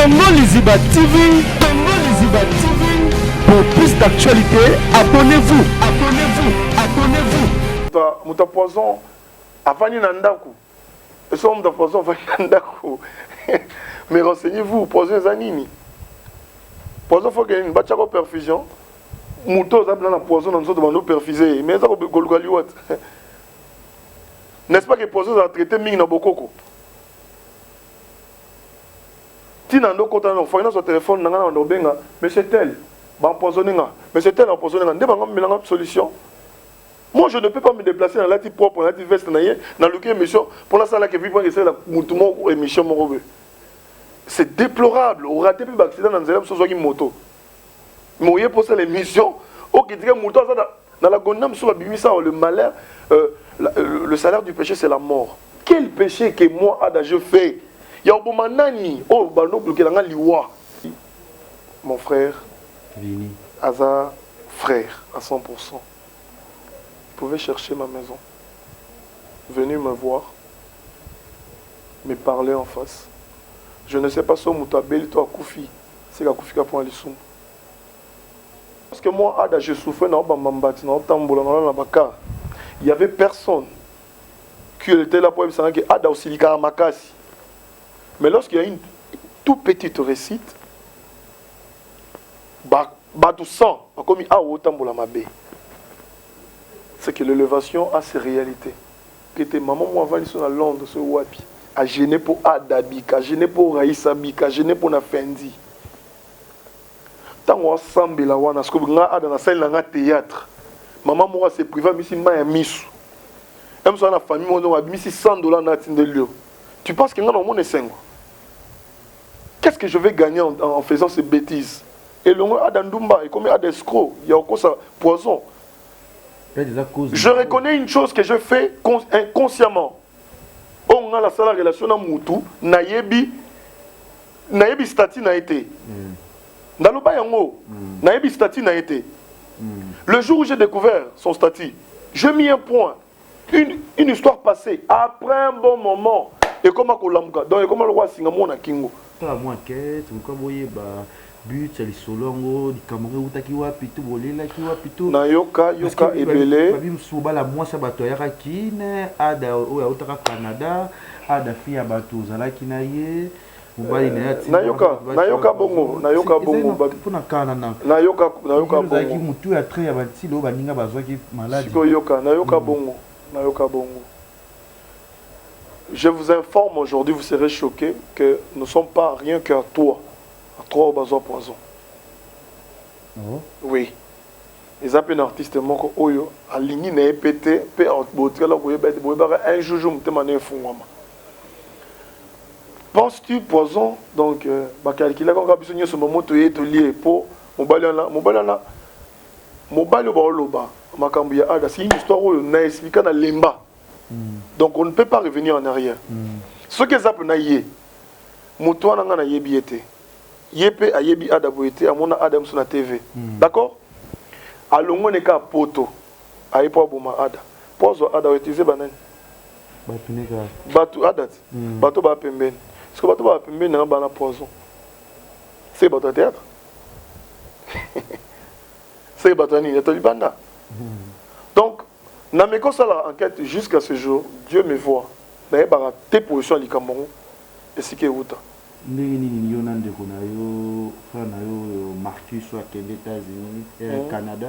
Tongo Liziba TV, Tongo Liziba TV. Pour plus d'actualité, abonnez-vous, abonnez-vous, abonnez-vous. Mouta poison, avani nandaku. Et ça, mouta poison, avani nandaku. Mais renseignez-vous, poison zanini. Poison, il faut qu'il y ait une bachako perfusion. Mouto, ça a poison dans nos perfusés. Mais ça, n'est-ce pas que poison a traité ming na bokoko? Tina ndo kota no foina sur téléphone nanga ndo benga mais c'est tel ba empoisonner nga mais c'est tel empoisonner nga nde ba ngam solution. Moi je ne peux pas me déplacer dans la type propre dans la type veste naie dans le émission pour la salle que vivre essayer la mutumo émission morobe. C'est déplorable au raté plus accident dans zela so qui moto. Moye pour ça l'émission au qui dit moto ça dans la gondam sur bimisa le malheur le salaire du péché c'est la mort. Quel péché que moi Ada je fais? Mon frère, Vini. Aza, frère, à 100%. Vous pouvez chercher ma maison. Venez me voir, me parler en face. Je ne sais pas si Moutabeli, toi, Koufi, c'est la Koufi qui a pour aller sous. Parce que moi, Ada, je souffrais dans Bambambati, dans Tamboula, dans Baka. Il n'y avait personne qui était là pour me dire que Ada aussi, il y a Makasi. Mais lorsqu'il y a une toute petite récite, c'est que l'élévation a ses réalités. Que tes mamans moi avant ils sont à Londres, ce wapi, à gêner pour Adabik, à gêner pour Raïssa Bik, à gêner pour Nafendi. Tant qu'on semble la wana, ce que vous avez dans la salle dans théâtre, maman moi c'est privé, mais si m'a mis, même si la famille moi mis $100 dans de lieu. Tu penses que non mon est 5. Qu'est-ce que je vais gagner en faisant ces bêtises? Et le mot Adandumba, et comme il y a des escrocs, il y a encore ça, poison. Je reconnais une chose que je fais inconsciemment. On a la seule relation à Moutou, Nayebi stati na été. Dans le bayango, Nayebi stati na été. Le jour où j'ai découvert son statut, je mis un point, une histoire passée, après un bon moment, et comme à Kolamka, donc comme le roi Singamon à Kingo. La moquette, on voyez but, c'est les solongo, les Camerounais ou takiwa pitou, bolé la kiwa pitou. Na yoka ebele. Babim souba la moi ça bato yaka kine, ada o ya utaka Canada, ada fia bato zala kinaye. Na yoka bongo, na yoka bongo. Pona kanana. Na yoka bongo. Zaki mutu ya très abati lo baninga bazwa ki malade. Siko yoka, na yoka bongo, na yoka bongo. Je vous informe aujourd'hui, vous serez choqués que nous ne sommes pas rien qu'à toi. À toi au besoin poison. Oh. Oui. Les appels artistes moko oyo aligné na pété pe en botre là un jour je me mané fungwama. Penses-tu poison donc ba calculer quand ka bisonyo ce moment to lié pour mobali ba loba makambu ya ada c'est une histoire oyo na expliquer na lemba. Donc on ne peut pas revenir en arrière. Ce que ça peut naïe, moutoua n'a yebi été. Yépe a yebi adabo été, à mon adam sur la TV. D'accord? Alors on est qu'à poto, à époque bouma ada. Pozo ada utilisé banan. Batu adat. Bato ba pemben. Ce que bato ba pemben n'a pas na poison. C'est bato théâtre. C'est bato ni yatolibanda. Donc na me kosa la enquête jusqu'à ce jour, Dieu me voit. Na yeba tes positions li Cameroun et ce qui est outa. Ndeni yo nande ko na yo frère na yo Marcus soit aux États-Unis et Canada,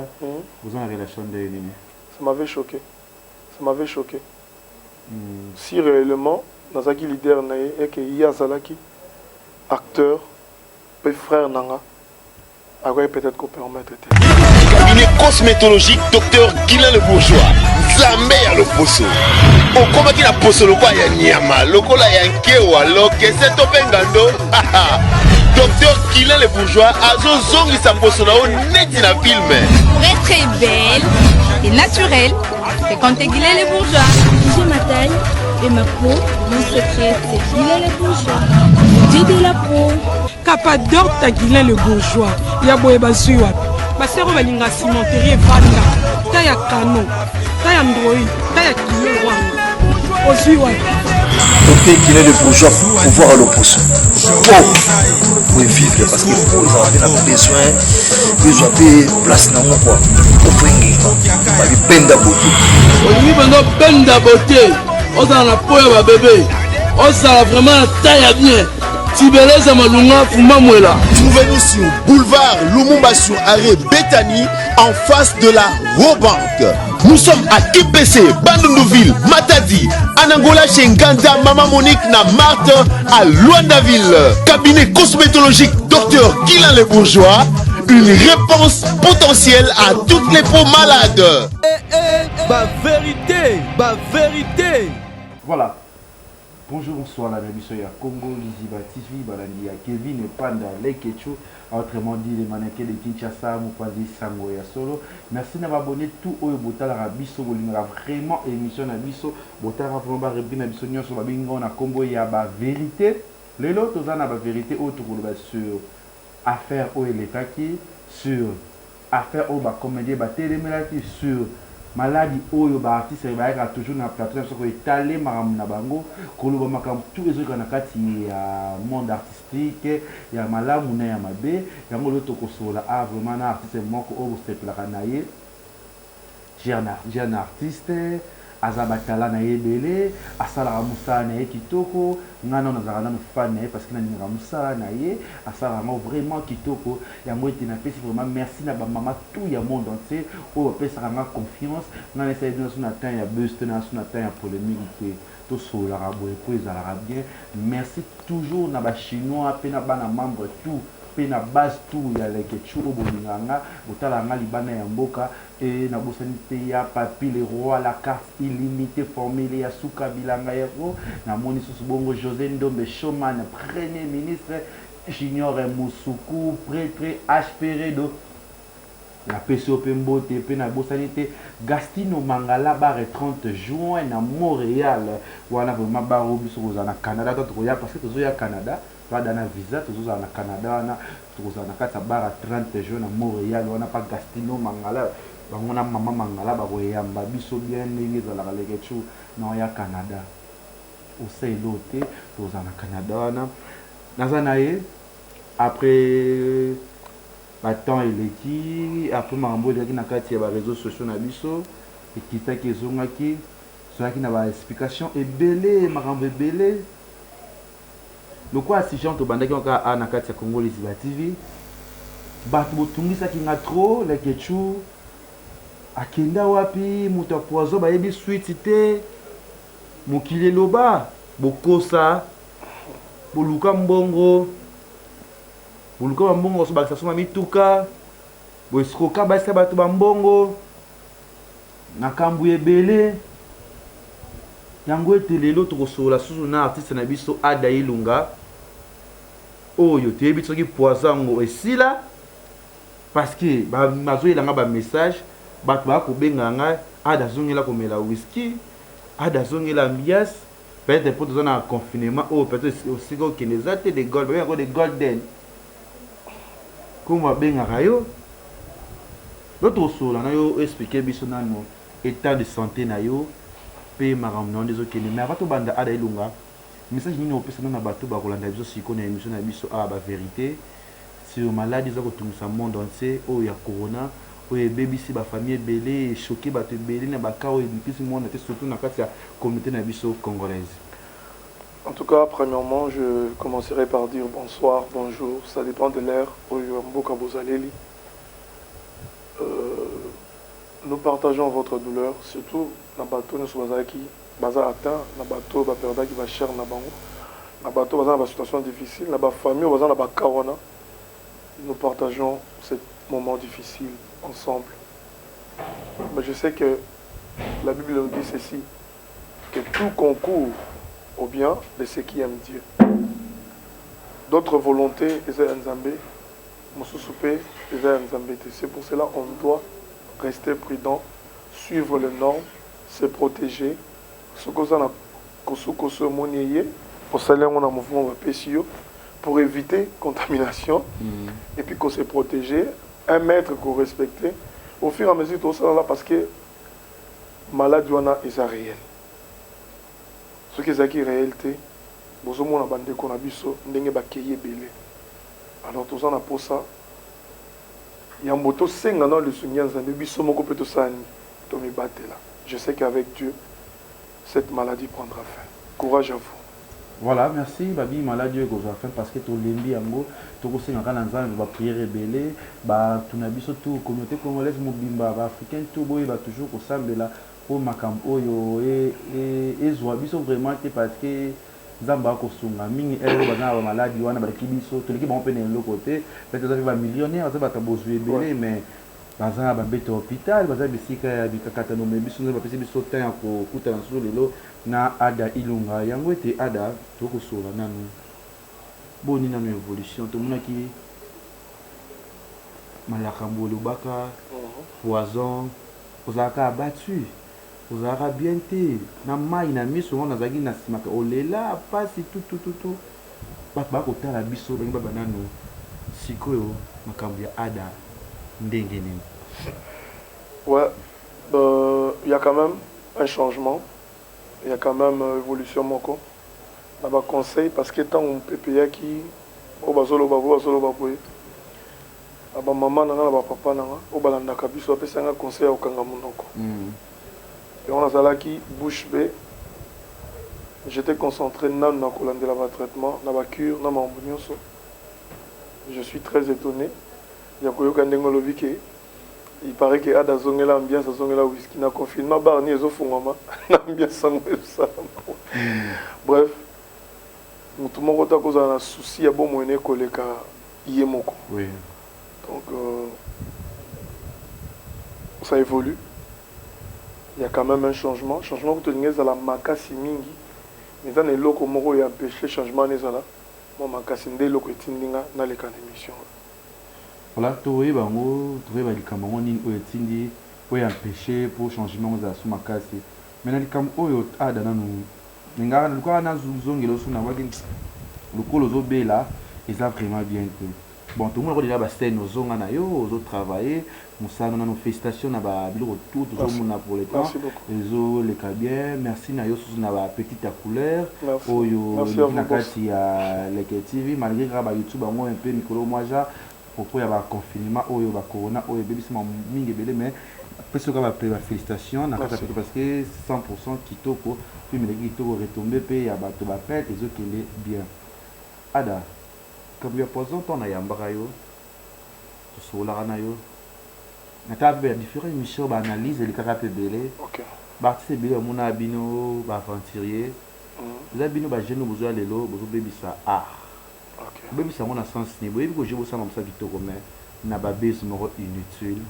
vous avez une relation de nini. Ça m'avait choqué. Ça m'avait choqué. Si réellement nazaki leader na et que Yazalaki acteur pe frère nanga alors peut-être qu'on peut en mettre. Cabinet cosmétologique docteur Guilain le Bourgeois. Zambé à l'opposo. Au combat qui la pose le quoi ya nyama, le kola ya nkewa, lo kese to bengando. Docteur Guilain le Bourgeois azo zongi sa poso na o neti na film. Pour être très belle et naturelle, fréquentez Guilain le Bourgeois. J'ai ma taille et ma peau, mon secret c'est Guilain le Bourgeois. Dieu de la peau. Capador ta Guilain le Bourgeois. Ya boye bazuwa. Basero balinga cimenterie vanda. Ta ya kano. Ta ya ndroi. Ta ya kilo wanga. Ozuwa. docteur Guinée le bourgeois pouvoir à l'opposition. Pour vivre parce que pour ils ont besoin de place dans mon quoi. Pour benda beauté. Olingi bando benda beauté. Oza na poya ba bébé. Oza vraiment taille bien. Tibeleza malunga fuma mwela. Trouvez-nous sur boulevard Lumumba sur arrêt Bethany en face de la Robank. Nous sommes à KPC, Bandundouville, Matadi, Anangola chez Nganda, Maman Monique na Marthe à Luandaville. Cabinet cosmétologique Dr Guilain le Bourgeois. Une réponse potentielle à toutes les peaux malades. Ba vérité. Voilà. Bonjour, bonsoir, la émission ya Congo Liziba TV, Balandi ya Kevin et Panda Lekecho, autrement dit les mannequins de Kinshasa, Moupazi Sango ya Solo. Merci d'avoir abonné tout au Botala Rabiso, Bolingara vraiment émission Nabiso, Botala vraiment repris Nabiso Nyon sur Babingo na Congo ya ba vérité. Les autres ont la vérité autre sur affaire au Eletaki, sur affaire au ba comédie ba télémélatif, sur maladie oyo ba artiste ba toujours na plateau so ko étaler maram na bango ko lo ba makam tous les autres na kati ya monde artistique ya malamu na ya mabe ya ngolo to ko sola vraiment na artiste moko o se plaka na ye jeune artiste azabatala na yebele asala musa na ye kitoko ngana na zara na fan na ye parce que na ninga musa na ye asala vraiment kitoko ya moite na pesi vraiment merci na ba mama tout ya monde entier o pesa nga confiance ngana essayer de na temps ya buzz na temps ya polémique to sola rabo pour ezala bien merci toujours na ba chinois pe na bana membre tout na base tout ya leke chuo bolinganga botala nga libana ya mboka et na bosanité ya papi le roi la carte illimitée formule ya suka bilanga yero na moni sous bongo José Ndombe Choman premier ministre Junior Moussoukou prêtre H.Peredo la PCOP Mbote pe na bosanité Gastino Mangala bare 30 juin na Montréal wana vraiment baro biso na Canada to ya parce que tozo ya Canada pas dans la visa toujours au Canada na toujours na kata bara 30 jours na Montréal on n'a pas Gastino Mangala on a maman Mangala ba koyamba biso bien ndenge za la lekechu na ya Canada au sein doté toujours na Canada na zanaye après ba temps eleki après mambo eleki na kati ya ba réseaux sociaux na biso ekitaki ezongaki soki na ba explication ebele makambo ebele. Le quoi si gens to bandaki on na kati ya Congo Liziba TV batu botungisa kinga trop le kechu akenda wapi muta poizo ba yebi suite te mokile loba bokosa boluka mbongo so ba soma mituka bo esroka ba sa batu ba mbongo na kambu ebele yango etelelo tokosola susu na artiste na biso Ada Ilunga oyo teyebi soki poisongo esila parce que bazoyelanga ba message bato bakobenga nga Ada zongela komela whisky Ada zongela ambiance peut-être pour dans un confinement ou peut-être aussi que les athées de gold bien des golden comme benga rayo l'autre sola na yo expliquer biso nano état de santé na yo pe maram non des autres mais avant to banda Ada Ilunga message nini opesa na bato ba kolanda biso siko na émission na biso ba vérité sur maladie za ko tumisa monde entier o ya corona o baby si ba famille belé choqué ba te belé na ba ka o depuis monde était surtout na kati ya communauté na biso congolaise. En tout cas, premièrement, je commencerai par dire bonsoir, bonjour, ça dépend de l'heure où Mboka Bozaleli. Nous partageons votre douleur, surtout dans le bateau qui baza atteint, dans le bateau qui va cher na bango, dans le bateau dans une situation difficile, dans la famille dans la corona. Nous partageons ce moment difficile ensemble. Mais je sais que la Bible nous dit ceci, que tout concourt au bien de ceux qui aiment Dieu. D'autres volontés, c'est pour cela qu'on doit rester prudent, suivre les normes, se protéger. Pour éviter contamination et puis qu'on se protéger, un maître qu'on respecter. Au fur et à mesure, tout ça là parce que maladie est réel. Ce qui est réalité, vous avez un bandé qu'on a vu ça, ndenge bakeye belé. Alors tout ça on a pour ça. Il y a un moto 5 ans le souvenir de biso moko peut tout ça to me battre là. Je sais qu'avec Dieu cette maladie prendra fin. Courage à vous. Voilà, merci babi maladie que vous avez fait parce que tout lembi yango to ko senga kana nzambe ba prière belé ba tuna biso tout communauté congolaise mobimba ba africain tout boy ba toujours ko sambela pour makam oyo et zwa biso vraiment te parce que nzamba ko sunga mingi ero bana ba maladie wana ba kibiso to liki ba pene le côté peut-être ba millionnaire ça ba ta bozwe belé mais baza ba bete hôpital baza bisika ya bikakata no me biso ba pesi biso temps ko kutana sur lelo na ada ilunga yango ete ada tokosola nanu boni nanu évolution tomonaki malakambo olobaka poison ozalaka abattu ozalaka bien te na mai na miso ngo nazalaki na nsima olela pasi tutututu bato bakotala biso bangi baba nanu sikoyo makambo ya ada ndenge nini. Ouais, il y a quand même un changement. Il y a quand même évolution moko. On va conseil parce que tant on peut payer qui au basolo baboy. Aba maman nanga ba papa nanga au balanda kabiso apesa nga conseil au kanga munoko. Et on a zala qui bouche bé. J'étais concentré na kolanda la traitement, na ba cure, na mambunyoso. Je suis très étonné. Il y a koyoka ndengo lobike. Il paraît que Ada Zongela ambiance Zongela whisky na confinement barni ezo fungama na ambiance sango ça. Bref, mutu moko ta koza na souci ya bon moyen koleka yemoko. Oui. Donc ça évolue. Il y a quand même un changement que tu ngeza la makasi mingi. Mais dans les locaux moko ya empêcher changement nezala. Moi makasi ndé loko etindinga na leka émission. Voilà, trouver bango, trouver balikambo nini oyo tindi oyo empêcher pour changement za suma kasi. Mais na likambo oyo ada nanu ngara luka na zongelo suna waki lukolo zo bela eza vraiment bien que. Bon, tout le monde déjà ba scène ozonga na yo, ozo travailler, musana nanu félicitations na ba biloko tout zo mona pour le temps. Ezo le bien, merci na yo sous na ba petite à couleur. Oyo na kati ya Leke TV malgré que ba YouTube bango un peu micro moi ja propos ya ba confinement oyo ba corona oyo bebisima mingi belé mais après ce qu'on va appeler félicitations na kata parce que 100% kitoko puis mais kitoko retomber pe ya ba to ba pète les autres qui est bien ada comme ya poison ton na yambaka yo to sola na yo na ta be différents émissions ba analyse les kaka pe belé OK ba artiste belé mona bino ba aventurier za bino ba jeune bozo lelo bozo bebisa Même si on a sens niveau, il faut que je vous sens comme ça qui tourne, n'a pas besoin inutile.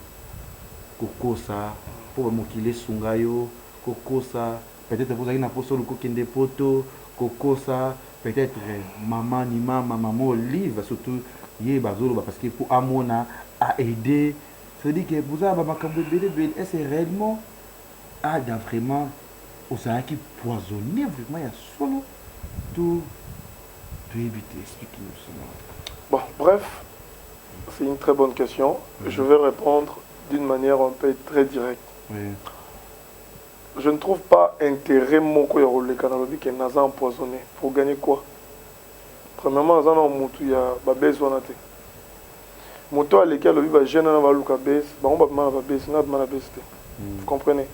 Coco ça, pour me qu'il est sungayo, coco ça, peut-être vous avez une apostole qui des poteaux, coco ça, peut-être maman ni maman livre surtout yé bazolo parce que pour amona a aidé. Ça veut dire que vous avez ma cambo bébé, est-ce réellement ada vraiment au ça qui poisonné vraiment il y a solo tout. Éviter, expliquez-nous cela. Bon, bref, c'est une très bonne question. Je vais répondre d'une manière un peu très directe. Je ne trouve pas intérêt mon le canalobi qui est naza empoisonné. Pour gagner quoi? Premièrement, il y a besoin de moto à lequel le va jeune na baluka base, ba on ba base na ba base. Vous comprenez?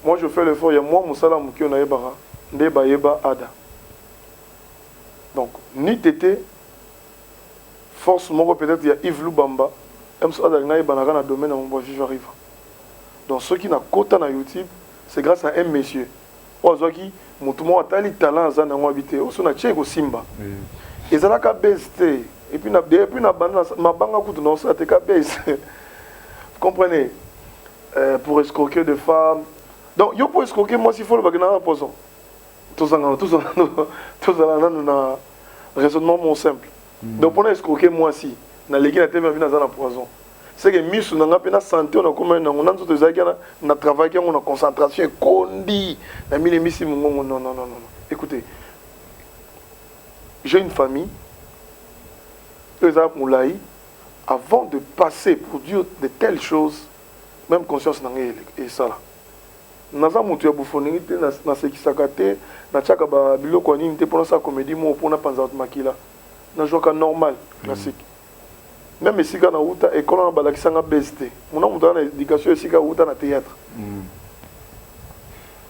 Moi je fais l'effort, il y a moi musala muki na yebara, nde ba yeba ada. Donc, ni tété, force moi peut-être il y a Yves Lubamba, M. Adagnaï Banara dans le domaine où je arrive. Donc, ceux qui n'ont pas na YouTube, c'est grâce à un monsieur. Ozaki, mon tout le monde a talent à habiter. On a tché au Simba. Et ça n'a qu'à baisser. Et puis, ma banga coûte non, ça n'a qu'à baisser. Vous comprenez? Pour escroquer des femmes. Donc, yo pour escroquer, moi, s'il faut le bagage en poison. Tout ça, raisonnement mon simple. Donc pour escroquer moi si, na légui na teme na za poison. C'est que misu na ngapena santé on a comme on a tout ça na travail on a concentration kondi na mille misi non. Écoutez, j'ai une famille exemple moulai avant de passer pour dire de telles choses même conscience n'a et ça là. naza mutu ya bufoneli te nasekisaka te natiaka biloko ya nini te mpona sa comédie mo mpona panza makila nazwaka normal classique même esika na uta ekolo na balakisanga bese te mona mutu aza na éducation esika uta na théâtre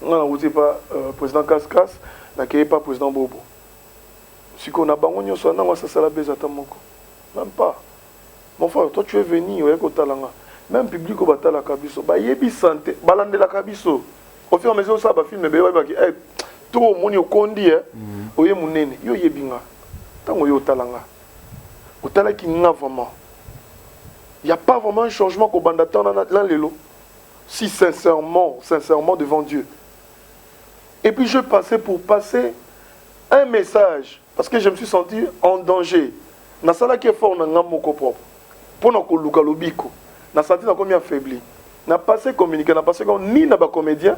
nga na uti pa président Kaskas nakeye pa président Bobo sikoyo na bango nyonso nango asasala bese ata moko même pas mon frère toi tu es venu oye kotalanga même public au batalaka biso bayebi santé balandelaka biso au fur et à mesure ça ba film be bayebaki to moni okondi oye munene yo yebinga tango yo talanga otalaki nga vraiment il y a pas vraiment un changement qu'au bandaton dans lelo si sincèrement devant Dieu. Et puis je passais pour passer un message parce que je me suis senti en danger na sala qui est fort na ngamoko propre pour na ko luka lobiko na senti na combien affaibli na passé communiquer na passé comme ni na ba comédien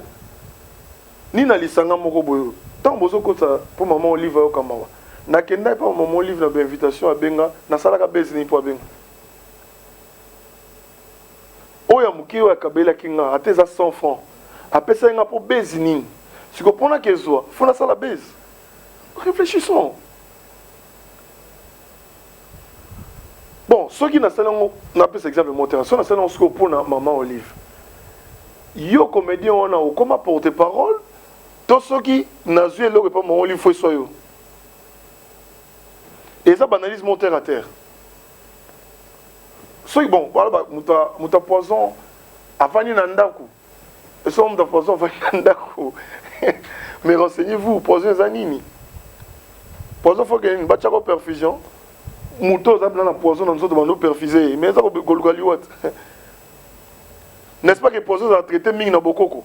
ni na lisanga moko boyo tant bozo kota pour maman Olive yo kamawa na kenda pa maman Olive na invitation a benga na sala ka bezi ni po benga oya muki oya kabela kinga ateza 100 francs apesa nga po bezi nini siko pona kezwa fona sala bezi réfléchissons. Bon, ceux qui n'ont pas cet exemple monter, ceux qui n'ont pas pour maman Olive. Yo comédien on a comment porter parole. Tous ceux qui n'ont pas maman Olive faut soyo. Et ça banalise monter à terre. Ceux bon, voilà muta poison avant ni nandaku. Et ça muta poison avant nandaku. Mais renseignez-vous, poison zanini. Poison faut qu'il y ait une bachako perfusion. Mouto za na poison dans autres bando perfusé mais ça ko golgali wat. N'est-ce pas que poison za traité mingi na bokoko.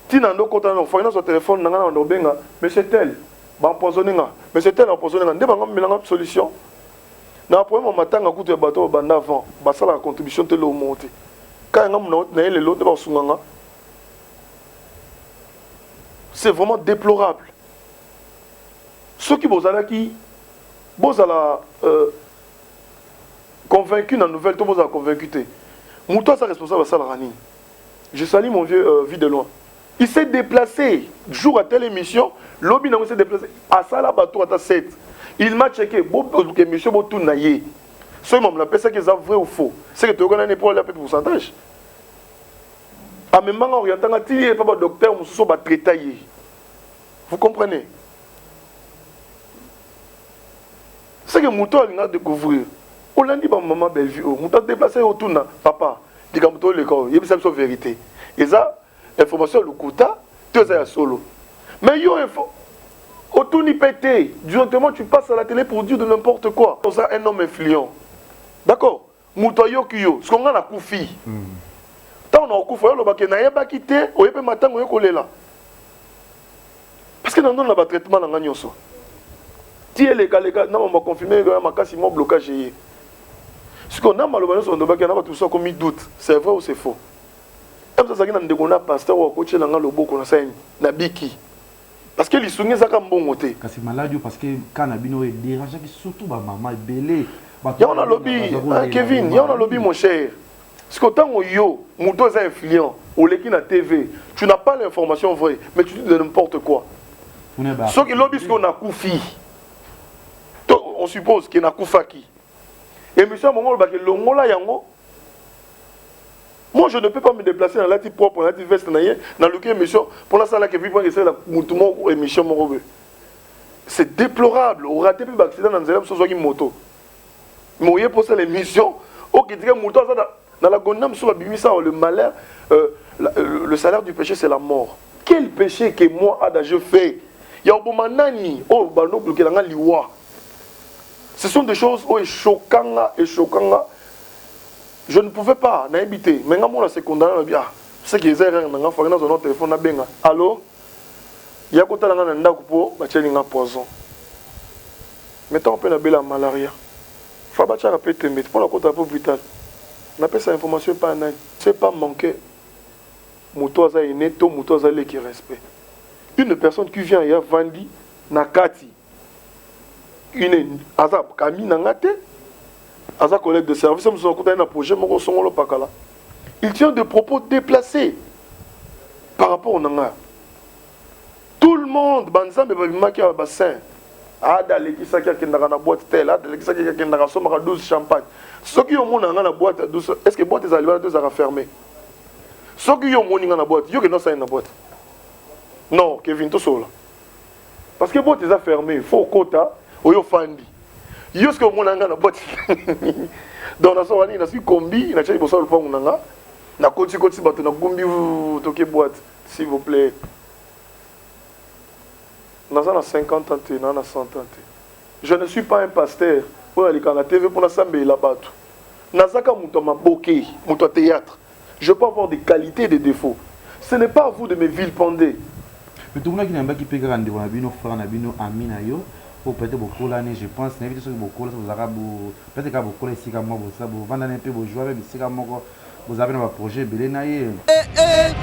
Tina ndo kota na fona sur téléphone na ndo benga mais c'est tel ba empoisonner nga mais c'est tel empoisonner nga ndeba ngam milanga solution. Na problème matanga kutu ya bato banda avant ba sala contribution te lo monter. Quand ngam na ele lo te ba sunganga. C'est vraiment déplorable. Ceux qui vous allez convaincu dans la nouvelle, tout vous a convaincu. Mouton est responsable de ça. Je salue mon vieux vie de loin. Il s'est déplacé jour à telle émission. Lobby s'est déplacé à ça là bateau à 7. Il m'a checké. Bon émission bon tout naïe. Ceux qui m'ont appelé ça qu'ils ont vrai ou faux. C'est que tu connais pour le pourcentage. À même moment orientant il est pas docteur mususo ba traiter. Vous comprenez? C'est que Mouton a découvert. On l'a dit à maman Bellevue. Mouton a déplacé autour de papa. Il a dit que l'école. Il y a une vérité. Et ça, l'information, le quota, tu es solo. Mais il y a autour de pété. Directement, tu passes à la télé pour dire de n'importe quoi. C'est un homme influent. D'accord? Mouton Yokio. Ce qu'on a la koufi. Tant on a koufi, on a pas quitté. On a pas matin, on a collé là. Parce que dans le traitement, on a gagné ça. Si les gars, non, on m'a confirmé que ma casse, ils m'ont blocé. Ce qu'on a malheureusement, on doit avoir tout ça comme il doute. C'est vrai ou c'est faux? Comme ça, c'est un pasteur ou un coach dans le beau qu'on a fait, na biki. Parce que les souvenirs, ça comme bon côté. C'est malade parce que quand on a bien dérangé, surtout ma maman est belée. Il y a un lobby, Kevin, il y a un lobby, mon cher. Parce que tant que yo, Mouton est influent, ou l'équipe na TV, tu n'as pas l'information vraie, mais tu dis de n'importe quoi. Ceux qui lobby, c'est qu'on a koufi. On suppose qu'il y a un koufaki. Et monsieur, moi je ne peux pas me déplacer dans la type propre, dans la type veste, dans le cas émission, pour la salle qui vit pour essayer la émission. C'est déplorable. On rate plus d'accident dans une moto. Mais il pour ça l'émission, ok, dans la gondam sur le malheur, le salaire du péché c'est la mort. Quel péché que moi je fais? Il y a un bon manani, oh, bano bloqué dans la liwa. Ce sont des choses choquantes et choquantes. Je ne pouvais pas n'habiter. Mais quand on a secondaire, on a dit, c'est qu'ils ont fait un téléphone. Allô? Il y a côté dans un pour un poison. Mettons un peu la malaria. Il faut que tu aies un pour la côte un peu vital. On appelle ça information pas un. C'est pas manquer. Moutoisa est net, Moutoisa qui respect. Une personne qui vient et a vendu Nakati. Une aza kami nangate aza collègue de service nous avons un projet moko songolo pakala Il tient des propos déplacés par rapport au Nanga. Tout le monde, Banzambe Babimaki à bassin. Ada l'équipe qui a une boîte telle, Ada l'équipe qui a une 12 champagne. Ceux qui ont une boîte 12, est-ce que la boîte est fermée? Ceux qui ont une boîte, il y a une boîte. Non, Kevin, tout seul. Parce que la boîte est fermée, il faut au quota, il faut fandi. Il y a une boîte. Donc, dans ce cas, il combi, il y a une boîte. Il y a une boîte, s'il vous plaît. Dans 50 ans, dans 100 ans. Je ne suis pas un pasteur pour aller à la TV pour la là-bas. Nazaka Moutoma Boké, Moutoua théâtre. Je peux avoir des qualités et des défauts. Ce n'est pas à vous de me vilipender. Mais tout le monde qui n'a pas pu faire des frères, amis, pour peut-être beaucoup l'année, je pense, n'invite ceux qui beaucoup là, vous avez peut-être que beaucoup ici comme moi, vous vendez un peu vos joueurs, mais ici comme moi, vous avez un projet, belé naïe.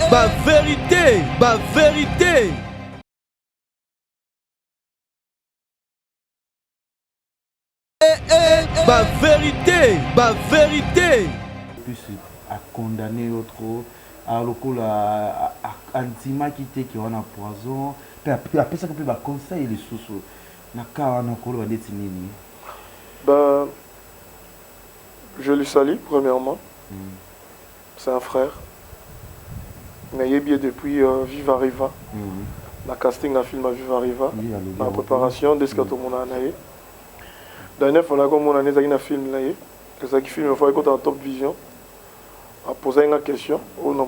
Bah vérité, bah vérité. Bah vérité, bah vérité. Plus à condamner l'autre, à l'ocole à antima qui était qui est en poison, puis après ça qu'on peut bah conseiller les sous. Ben, je lui salue premièrement. C'est un frère. Mais bien depuis Viva Riva. La casting a film à Viva Riva. La préparation dès que tout le monde a naïe. Dernière fois là comme on a un film là, c'est ça qui filme une fois qu'on en Top Vision. A posé une question au nom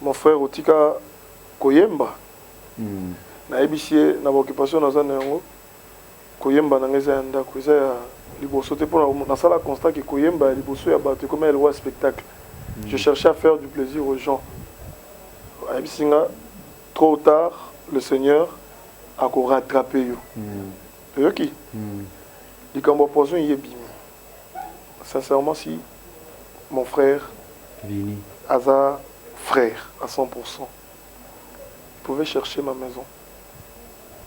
mon frère Otika Koyemba. Na ebisie na occupation na zana yango koyemba na ngeza ya ndako eza ya liboso te pona na sala constat que koyemba liboso ya bato comme elle voit spectacle. Je cherchais à faire du plaisir aux gens. Ebisinga trop tard le Seigneur a ko rattraper yo. Yo qui likambo poison yebi. Sincèrement si mon frère Vini Aza frère à 100%. Pouvait chercher ma maison,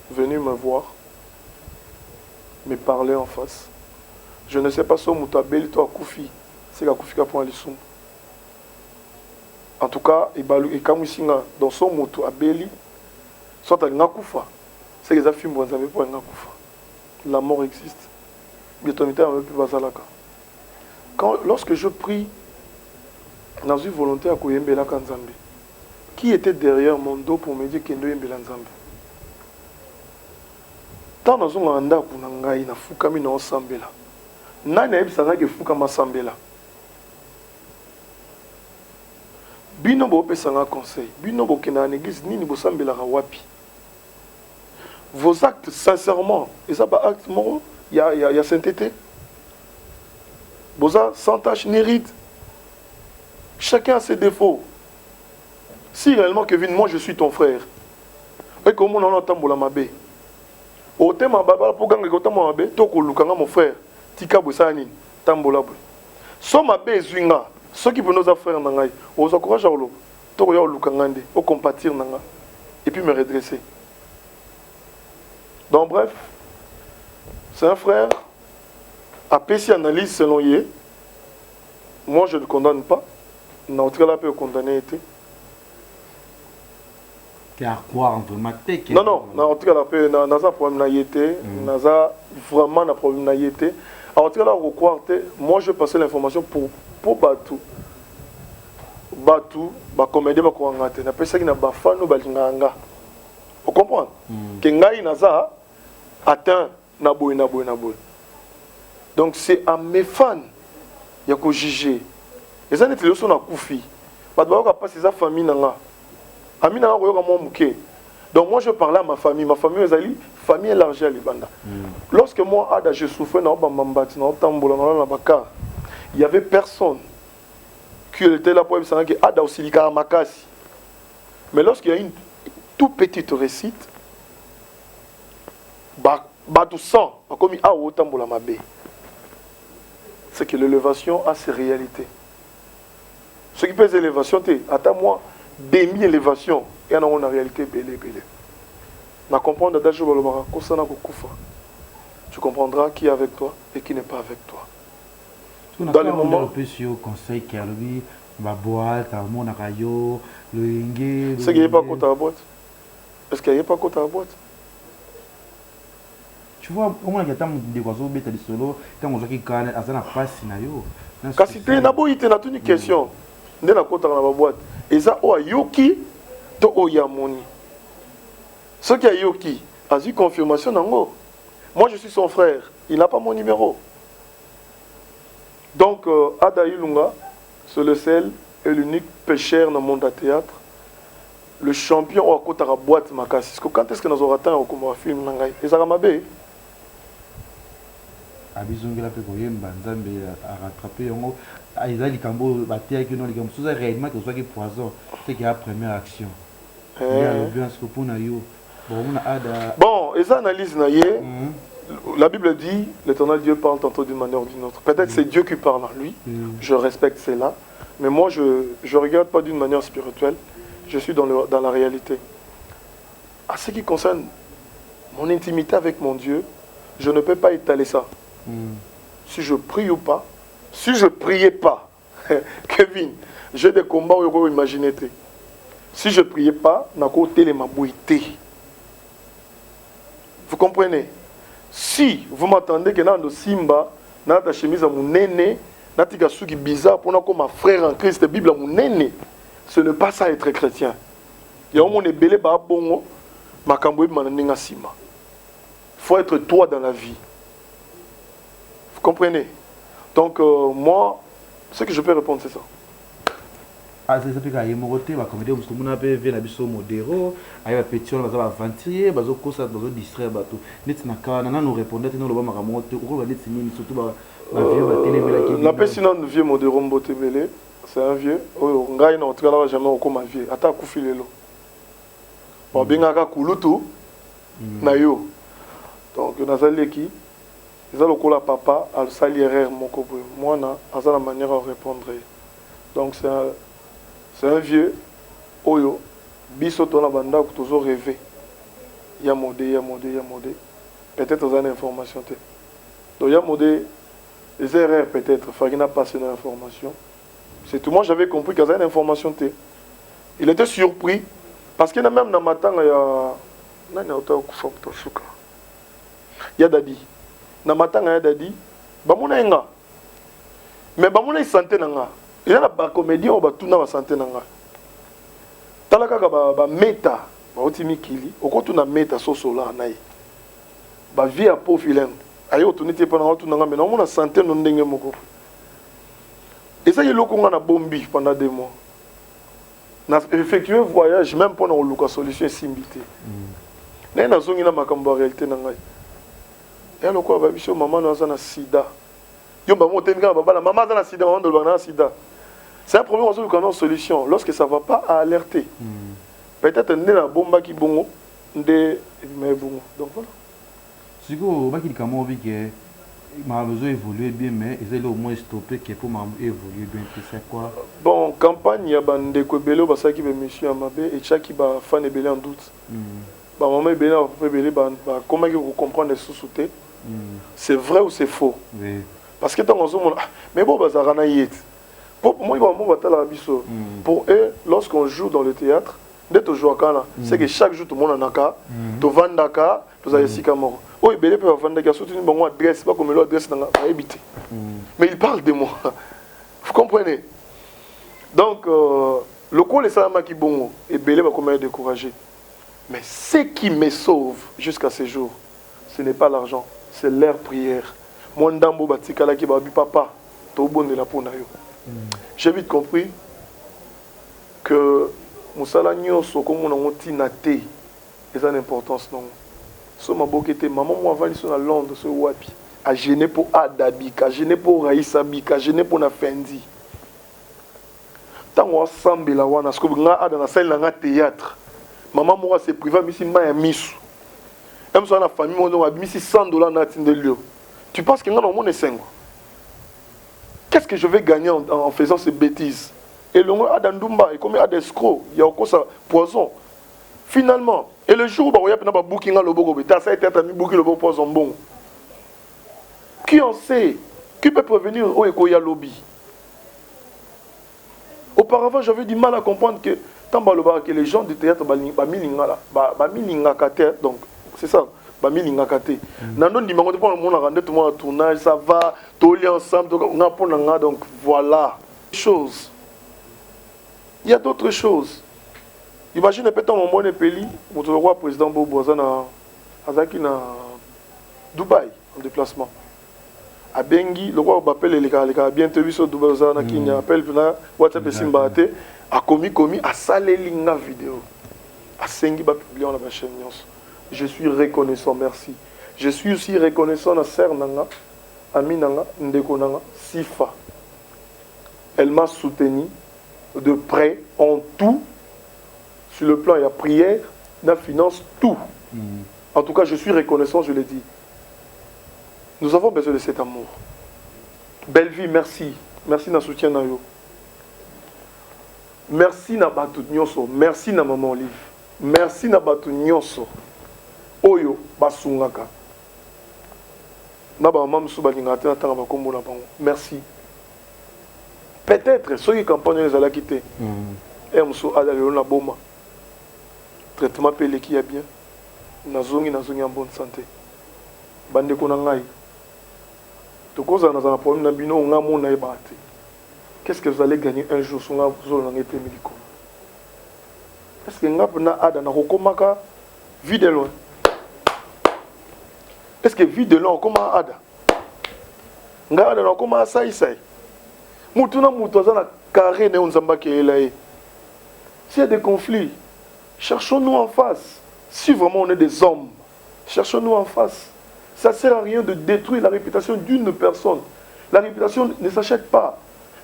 venir me voir, me parler en face. Je ne sais pas si tu as belli toi Koufi, c'est la Koufi qui a pris les. En tout cas, dans son moto à belli, soit tu as Koufa, c'est les affaires vous avez pas Koufa. La mort existe. Lorsque je prie dans une volonté à Koyembela Kanzambe, qui était derrière mon dos pour me dire qu'il y a un Nzambe. Tant dans un anda kunangai na fukami na osambela. Nani ebisanga ke fukama sambela. Bino bo pesanga conseil. Bino bo kena na église nini bo sambela wapi. Vos actes sincèrement, et ça pas acte moro, il y a sainteté. Boza sans tache ni ride. Chacun a ses défauts. Si réellement Kevin, moi je suis ton frère, et comment on entend la mabe, au thème pour gagner le temps mabe, toko lukanga mon frère, tika bosani, tambola boy. So mabe zwinga, ceux qui veulent nos frères nangai, aux encourage à l'eau, toko ya lukangande, au compatir nanga, et puis me redresser. Donc bref, c'est un frère, à PC analyse selon Yé, moi je ne condamne pas, notre là peut condamner été. À croire vraiment non, en tout cas, dans un problème naïeté, dans un vraiment un problème naïeté. En tout cas, là, moi je passais l'information pour Batou. Batou, comédie, on appelle ça qui n'a pas fan ou balinganga. Vous comprenez? Que ngai naza atteint naboy. Donc c'est à mes fans, il y a qu'au juger. Les gens qui sont na koufi, pas de passer sa famille nanga. Donc moi je parlais à ma famille est une famille élargie à Libanda. Lorsque moi je souffrais il n'y avait personne qui était là pour me dire que aussi Makasi. Mais lorsqu'il y a une toute petite récite, tout sang comme c'est que l'élévation a ses réalités. Ce qui pèse l'élévation, attends moi demi-élévation, et on a une réalité belé. Na comprendre d'adagio balobara, kosana kokufa. Tu comprendras qui est avec toi et qui n'est pas avec toi. Dans les moments, on peut sur conseil qui a lui, ma boîte, mon arayo, le inge. C'est qu'il n'y a pas côté à la boîte. Est-ce qu'il n'y a pas côté à la boîte? Tu vois, au moins, il y a tant de oiseaux bêtes de solo, tant on qui gagne, à ça n'a pas sinayo. Quand tu as une question, il y a côté à la boîte. Et ça, oh, yoki, to oyamoni. Ce qui a yoki, a eu confirmation nango. Moi, je suis son frère. Il n'a pas mon numéro. Donc, Ada Ilunga, c'est le seul et l'unique pêcheur dans le monde du théâtre. Le champion au côté de la boîte Makassi. Quand est-ce que nous aurons atteint au film Nangai? Et ça va bien. Abizongela pe koyemba nzambe a rattrapé yango aiza likambo batiaki no likambo soza réellement que soit que poison c'est qui a première action il y a bien ce pour na yo bon et ça analyse na yé la Bible dit l'Éternel Dieu parle tantôt d'une manière ou d'une autre, peut-être c'est Dieu qui parle en lui, je respecte cela, mais moi je regarde pas d'une manière spirituelle, je suis dans la réalité. À ce qui concerne mon intimité avec mon Dieu, je ne peux pas étaler ça. Si je prie ou pas, si je priais pas, Kevin, j'ai des combats où vous imaginez. Si je priais pas, n'a côté les mabouité. Vous comprenez? Si vous m'entendez que dans le Simba, dans ta chemise à mon néné, dans ta souki bizarre pour nous comme ma frère en Christ, la Bible à mon néné, ce n'est pas ça être chrétien. Il y a un monde belé ba bongo, ma kamboui mananenga sima. Faut être toi dans la vie. Vous comprenez? Donc moi, ce que je peux répondre c'est ça. Ah, c'est ça que je suis là, comme je suis là, je suis là, je suis modéro, je suis là, je suis là, je suis là, je suis là, je suis là, je suis là, la personne un vieux modéro mbotebele, c'est un vieux, on gagne en tout cas jamais comme un vieux, ata kufilelo. Bon bengaka kulutu na yo. Donc nazali qui ils ont le papa al salierère mon copain. Moi na à la manière à répondre. Donc c'est un vieux oyo biso to na banda ko toujours rêver. Ya modé. Peut-être aux informations té. Donc ya modé les erreurs peut-être, il n'a pas passé l'information. C'est tout. Moi j'avais compris qu'il y avait une information. Il était surpris parce qu'il y a même dans ma tanga, il y a Dadi. Dans ma tanga, il y a Dadi. Bamuna inga. Mais Bamuna il santé nanga. Il y a la comédien ou tout na santé nanga. Talaka ba meta, ba otimi kili. Oko tu na meta sosola naï. Ba vie à profilem. Ayo tu n'étais pas dans tout nanga mais non on a santé non ndenge moko. Et ça il loko na bombi pendant 2 mois. Na effectué voyage même pendant le loka solution simbité. Na na zongi na makambo réalité nanga. Et loko ba biso maman na sida. Yo ba monter nga ba maman na sida maman de na sida. C'est un problème on a une solution lorsque ça va pas à alerter. Peut-être na bomba ki bongo ndé mais bongo. Donc voilà. Si vous avez dit que ma besoin évoluer bien, mais ils ont au moins stoppé pour évoluer bien. C'est quoi? Bon, campagne, il y a des Kobelo, qui est monsieur Amabé, et chaque qui va fan et en doute. Maman est belé, comment vous comprenez les sous-soutés? C'est vrai ou c'est faux? Parce que dans le monde, mais bon, ça rana yet. Pour moi, pour eux, lorsqu'on joue dans le théâtre, dès que joue à c'est que chaque jour tout le monde en a cas, tout vend d'accord, tout avez six camarades. Oh, il peut vendre des surtout une bonne adresse, pas comme l'adresse dans la habité. Mais il parle de moi. Vous comprenez? Donc, le coup, les salama qui bon, et Belé va comment décourager. Mais ce qui me sauve jusqu'à ce jour, ce n'est pas l'argent, c'est leur prière. Moi, ndambo batikala qui babi papa, to bon de la peau na yo. J'ai vite compris que Moussala Nyonso, comme on a dit, naté, ils ont une importance non. So ma bokete maman moi avant ils à Londres ce wapi a gêné pour Adabi, a gêné pour Raïssa Bi, a gêné pour na Fendi. Tant on ensemble la wana ce que nga dans la salle na théâtre. Maman moi c'est privé misi ma misu. Même so na famille on a misi $100 na tindelio. Tu penses que nga non mon esengo. Qu'est-ce que je vais gagner en faisant ces bêtises? Et le a d'Andumba et comme a des escrocs, il y a encore ça poison. Finalement, et le jour où il y a un booking à l'obogo, ça a été un booking le poison bon. Qui en sait? Qui peut prévenir au Ekoya Lobby? Auparavant, j'avais du mal à comprendre que que les gens du théâtre, donc c'est ça, tournage, ça va, tout ensemble, donc voilà. Chose. Il y a d'autres choses. Imagine peut-être un moment pays, le roi président Bobo Azaki na Dubaï en déplacement. À Bengi, le roi appelle les gars, bientôt vu sur Dubaï, qui appelle WhatsApp et Simbate, a commis, a salé l'inga vidéo. A Sengi va publier la chaîne. Je suis reconnaissant, merci. Je suis aussi reconnaissant à Ser Nanga, Ami Nanga, Ndeko Nanga, Sifa. Elle m'a soutenu de près en tout, sur le plan de la prière, de la finance, tout. En tout cas, je suis reconnaissant, je l'ai dit. Nous avons besoin de cet amour. Belle vie, merci. Merci de soutien. Merci na batu nyonso. Merci na maman Olive. Merci na batu nyonso. Oyo basungaka. Na ba maman musu balingata na tanga bakombo na bango. Merci. Peut-être ceux qui campagne les ala quitter. Et musu ala le na boma. Traitement pelé qui est bien. Nazongi en bonne santé. Bande ko na ngai. Tokoza na za problème na bino nga mona e bate. Qu'est-ce que vous allez gagner un jour sur la zone de Mélico? Est-ce que vous avez vie de loin? Est-ce que vie de loin, comment ada? Vous avez comment ça? Moutuna moutouazana carré ne onzamba qui est là. S'il y a des conflits, cherchons-nous en face. Si vraiment on est des hommes, cherchons-nous en face. Ça ne sert à rien de détruire la réputation d'une personne. La réputation ne s'achète pas.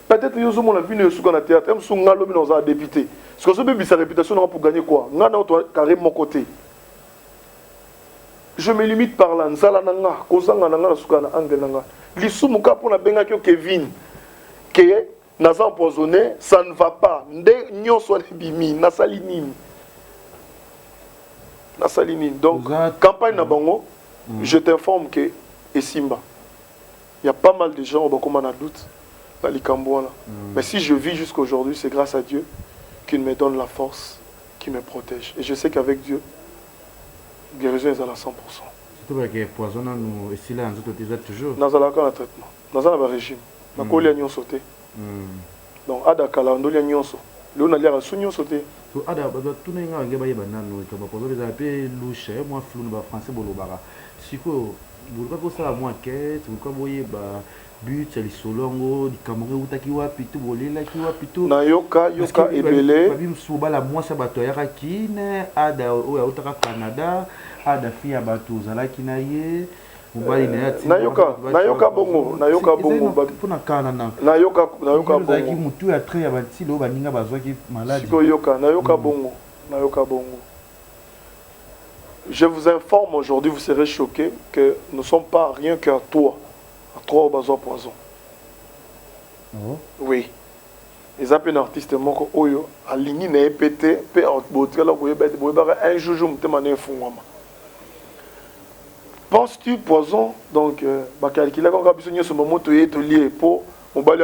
Peut-être que nous avons vu ce qu'on a théâtre, nous avons député. Parce que ce sa réputation pour gagner quoi? Nous avons carré mon côté. Je me limite par là. Nzala nanga, kozanga nanga, sukana angle nanga. Lisumuka pour la benga Kevin, qui est empoisonné, ça ne va pas. Nde nyon soit bimi, nasalinine. Nasalinine. Donc, campagne na bango, je t'informe que et Simba, il y a pas mal de gens au Bakoma na doute. Mais si je vis jusqu'à aujourd'hui, c'est grâce à Dieu qu'il me donne la force, qui me protège. Et je sais qu'avec Dieu, guérison est à la 100%. C'est vrai que poison nous ici là nous déjà toujours. Dans un traitement, dans un régime, dans un collier sauté. Donc ada kala ndolia nyonso. Le on a l'air à soigner sauté. To ada tout n'est pas ngeba yeba nanu to ba pozo les appels louche moi flou ba français bolobara. Siko bulka ko sala moi quête, bulka boye ba but c'est les solongo di Cameroun utaki wapi tu bolela ki wapi tu na yoka ebele babi msuba la mwasa bato ya kine ada o ya utaka Canada ada fia bato zalaki na ye mobali na yoka bongo pona kana na yoka bongo zaki mutu ya très ya batilo baninga bazwaki malade siko yoka na yoka bongo. Je vous informe aujourd'hui, vous serez choqués que nous ne sommes pas rien qu'à toi. À trois au besoin poison. Oui. Les appels artistes moko oyo aligné na pété pe outboter la boye bête boye ba un jour me mané fungama. Penses-tu poison donc ba calculer quand biso nyoso moto ye to lié pour mobali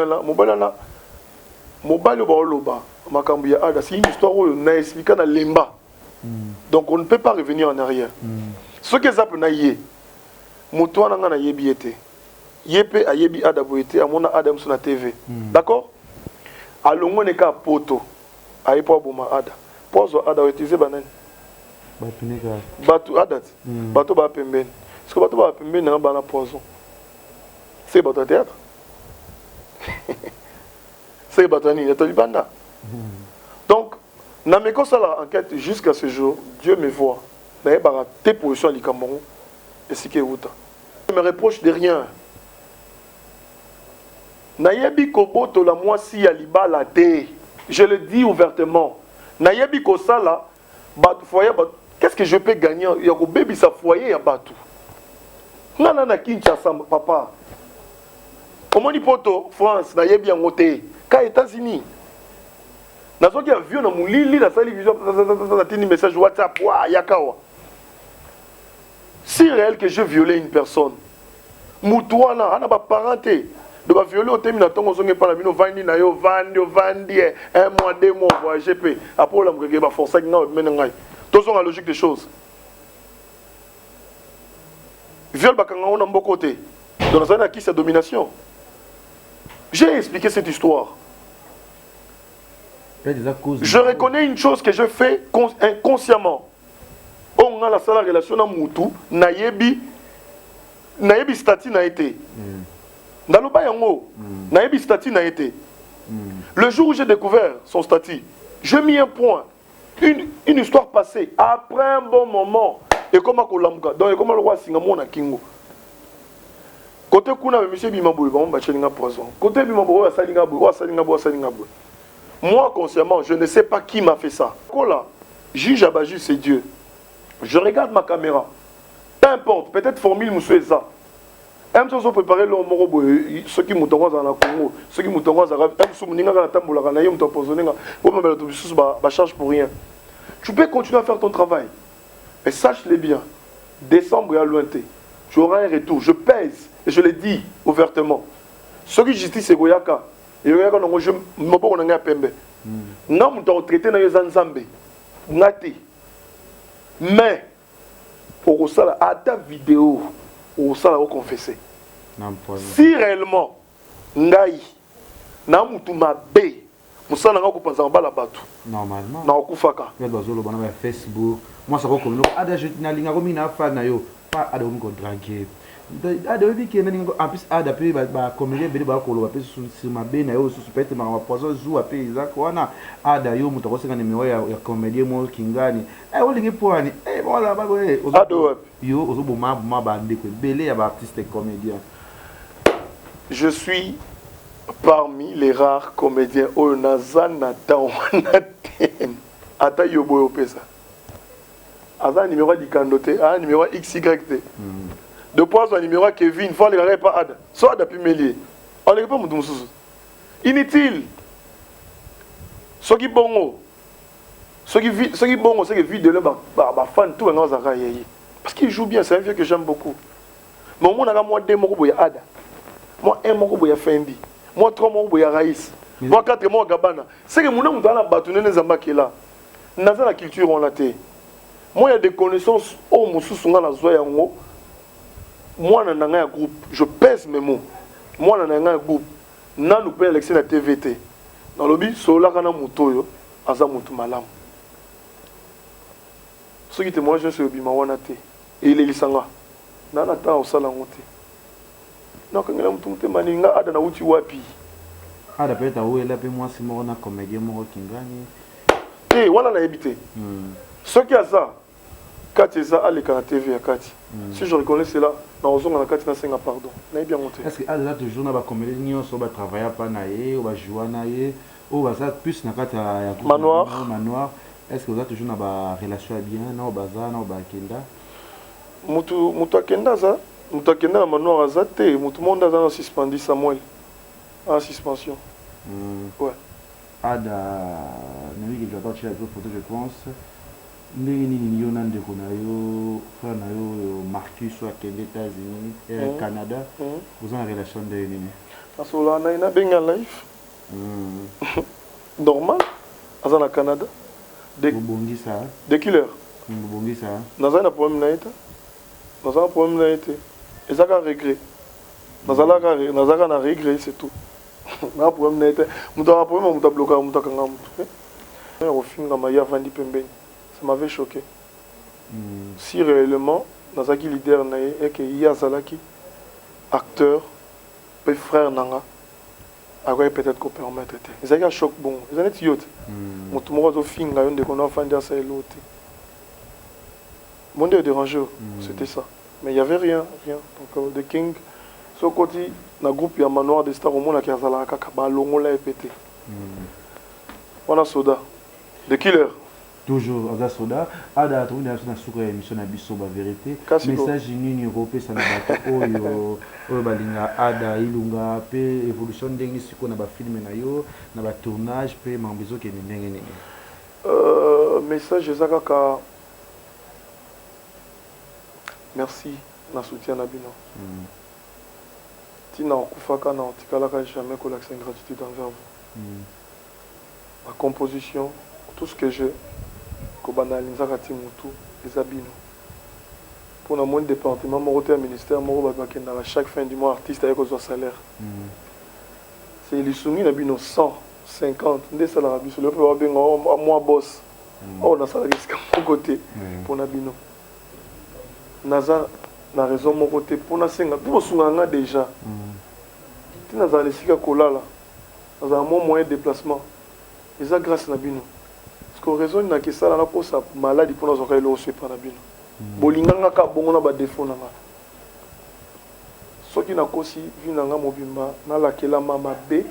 ba loba makambu ya ada c'est une histoire oyo na expliquer na lemba. Donc on ne peut pas revenir en arrière. Ce que ça peut na yé moto na ngana yebi été. Yepe ayebi ada boete amona adam sur la TV. D'accord? Alongo neka poto. Aipo boma ada. Pozo ada utiliser banane. Batu adat. Batu ba pembeni. Parce que batu ba pembeni na bana poison. C'est batu théâtre. C'est batani et tolibanda. Donc na meko sala enquête jusqu'à ce jour, Dieu me voit. Na ba tes positions à Likambo et sike uta. Je me reproche de rien. Nayebi koboto la mwasi ya libala te. Je le dis ouvertement. Nayebi ko sala batu foyer qu'est-ce que je peux gagner? Ya ko baby sa foyer ya batu. Nana na Kinshasa papa. Comment ni poto France nayebi yango te. Ka États-Unis. Nazoki ya vieux na mulili na sali vision na tini message WhatsApp wa yakawa. Si réel que je violais une personne. Moutouana ana ba parenté. Donc, violer au thème, on a pas la vandi na yo, vandi, un mois, 2 mois, voyager, après, on a forcé, on a tous la logique des choses. Viol, on a beaucoup côté. Donc, on a qui sa domination. J'ai expliqué cette histoire. Je reconnais une chose que je fais inconsciemment. On a la seule relation à Moutou, nayebi stati na été. Dans le bayango, nayebi stati na été. Le jour où j'ai découvert son statut, j'ai mis un point, une histoire passée, après un bon moment, et comme à Kolamka, donc comme le roi Singamon à Kingo. Côté Kuna, monsieur Bimabou, il va me poison. Côté Bimabou, Salingabou. Moi, consciemment, je ne sais pas qui m'a fait ça. Voilà, juge Abajus, c'est Dieu. Je regarde ma caméra. Peu importe, peut-être formule Moussou ça. Même si on préparer le morobo, ceux qui m'ont dans la Congo, ceux qui m'ont dans la Arabie, même si on a la tamboula, on a eu un posonné, on charge pour rien. Tu peux continuer à faire ton travail. Mais sache-le bien, décembre est à lointain. Tu auras un retour. Je pèse, et je le dis ouvertement. Ceux qui justice c'est Goyaka. Et Goyaka, je ne sais pas si on a un pembe. Non, on t'a traité dans les Anzambe. Nati. Mais, pour ça, à ta vidéo, pour ça, on confesser. Si réellement, Ngaï, na mutu mabe, musa na ngako panza mbala batu. Normalement. Na okufaka. Ya bazolo bana ba Facebook. Moi ça ko kono ada je na linga ko mina fa na yo. Pas ada ko draguer. Ada obi ke na linga en plus ada pe ba comédien beli ba ko lo ba pe sur mabe na yo sur pete ma poison zu ape izako wana ada yo mutu ko senga numéro ya comédien mo kingani. O lingi poani. Voilà ba ko Ado yo ozo bo ma ba ndeko belé ya ba artiste et comédien. Je suis parmi les rares comédiens au Nazana Taouanaten. Ata Yobo Pesa. Aza numéro di Kandote, a numéro XYT. De poids un numéro Kevin, faut les regarder pas Ada. Soit Ada Pimelier. On les pas Moutou Moussous. Inutile. Ce qui bongo. Ce qui bongo, c'est que vidéo là, bah fan tout un Azara Yayi. Parce qu'il joue bien, c'est un vieux que j'aime beaucoup. Mais au moins, on a moi deux mots pour Ada. Moi, un mot pour Fendi. Moi, 3 mots pour Raïs. Moi, 4 mots Gabana. C'est que mon nom dans la bâtonne les Zamba qui est là. Dans la culture, on l'a été. Moi, il y a des connaissances. Oh, mon sous la zoya en haut. Moi, on a un groupe. Je pèse mes mots. Moi, on a un groupe. Nan nous paye l'élection de la TVT. Dans le but, Sola Kana Moutoyo, Aza Moutou Malam. Ceux qui témoignent sur le Bimawanate. Et il est Lissanga. Nana ta au Salangote. Donc, on a un maninga ada na uti wapi. Ada peut-être où elle a fait moi si moi on a comédien moi qui gagne. Eh, voilà la habité. Ce qui a ça, quand tu ça à l'écran TV à Kati. Si je reconnais cela, dans le na Kati na senga pardon. Na bien monté. Est-ce que là toujours na ba comédien so ba travailler pas naé ou ba jouer naé ou ba ça plus na Kati ya manoir. Est-ce que vous avez toujours na ba relation bien na baza na ba kenda? Mutu kenda ça. Nous avons un manoir à Zate, tout le monde a suspendu Samuel. En suspension. Ouais. Ada, nous qui doit partir avec vos photos, je pense. Nous avons frère Marcus, soit aux États-Unis, Canada. Vous avez une relation de l'ennemi. Parce que là, on a bien en life. Normal. Au Canada. De quelle heure? Nous avons un problème. Nous avons un problème. Et ça a regret. Nous avons un regret, c'est tout. Nous avons un problème. Nous avons un problème, nous avons bloqué, nous avons un problème. Ça m'avait choqué. Si réellement, nous avons un leader et qu'il y a un acteur, un frère, peut-être qu'on peut en mettre. Ils ont un choc bon. Ils ont un choc bon. Tout le monde a fait un qu'on a fait ça et l'autre. Mon Dieu, dérangé, c'était ça. Mais il n'y avait rien. Donc, The King, ce côté, dans le groupe, il y a un manoir de stars au monde qui a un longo là et pété. On a Soda. The Killer. Toujours, Ada Soda. Ada, tu as une émission à Bisso, la vérité. Message union européen, ça n'a pas été. Ada, Ilunga, évolution d'Engi, ce qu'on a filmé, na ba tournage, Mambizo qui est né. Message, Zakaka. Merci, na soutien Nabino. tina okufaka na otikalaka jamais kolakisa ingratitude envers vous. Ma composition, tout ce que j'ai, kobanalizaka ti mutu eza bino. Pour mon département, mon hôtel ministère, mon à chaque fin du mois, artiste avec un salaire. C'est les soumis, il y a 150, des salaires, le peu avoir un mois boss. Oh, on a ça à mon côté pour Nabino. Naza na raison mon côté pour na senga pour sounganga déjà. Tu naza les sika kolala. Naza un moyen de déplacement. Et ça grâce Nabino. Parce que raison na que ça na posa maladie pour nous oreilles le pas Nabino. Bolinganga ka bongo na ba défaut nanga. Soki na kosi vinanga mobimba na lakela mama be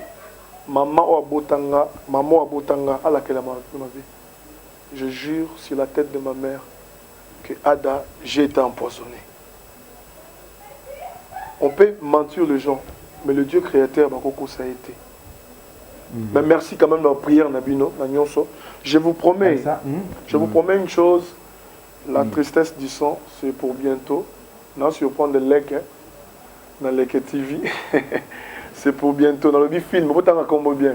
maman o abotanga ala kela mama be. Je jure sur la tête de ma mère que Ada, j'ai été empoisonné. On peut mentir les gens, mais le Dieu créateur, ça a été. Mais merci quand même de la prière, Nabino, je vous promets, une chose, la tristesse du sang, c'est pour bientôt. Là, si on prend des lecs, dans les TV, c'est pour bientôt. Dans le film, bien.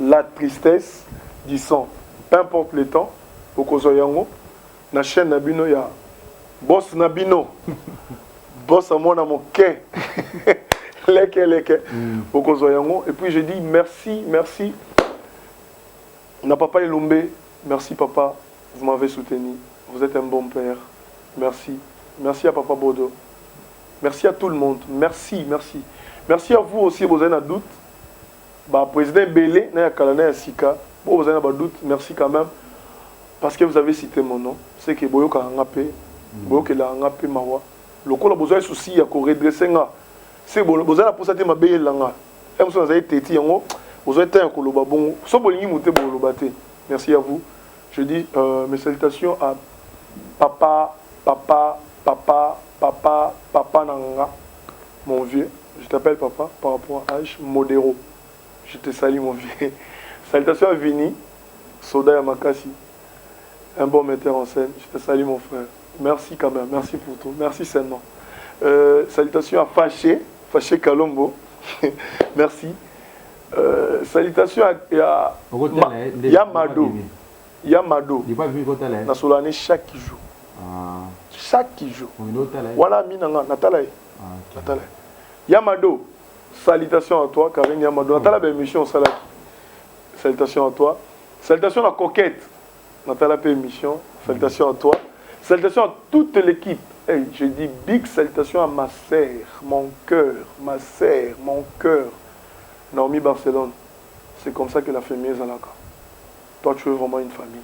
La tristesse du sang, peu importe le temps, pour qu'on soit yango. La chaîne Nabino, il y a boss Nabino, boss à moi dans mon quai, leke, pour qu'on soit yango. Et puis je dis merci. Na papa Elombe, merci papa, vous m'avez soutenu, vous êtes un bon père, merci à papa Bodo, merci à tout le monde, merci à vous aussi, vous avez un doute, président Belé, na Kalana Sika, vous avez un doute, merci quand même. Parce que vous avez cité mon nom, c'est que Boyoka Angapé, Boyoka Angapé Mawa, le coup, vous avez souci à redresser. C'est bon, vous avez posé ma belle langa. Et vous avez été vous avez été un colobabon. Merci à vous. Je dis mes salutations à papa Nanga, mon vieux. Je t'appelle papa par rapport à H. Modero. Je te salue, mon vieux. Salutations à Vini, Soda Yamakasi. Un bon metteur en scène. Je te salue, mon frère. Merci quand même. Merci pour tout. Merci sainement. Salutations à Fâché Kalombo. Merci. Salutations à Yamado. Na Solane chaque jour. Chaque jour. Voilà, Minanga, Natalaï. Yamado. Salutations à toi, Karine Yamado. Natala émission Salaki. Salutations à toi. Salutations à Coquette. Natala émission. Salutations à toi. Salutations à toute l'équipe. Hey, je dis big salutations à ma sœur, mon cœur, Naomi Barcelone. C'est comme ça que la famille est Zalaka. Toi, tu es vraiment une famille.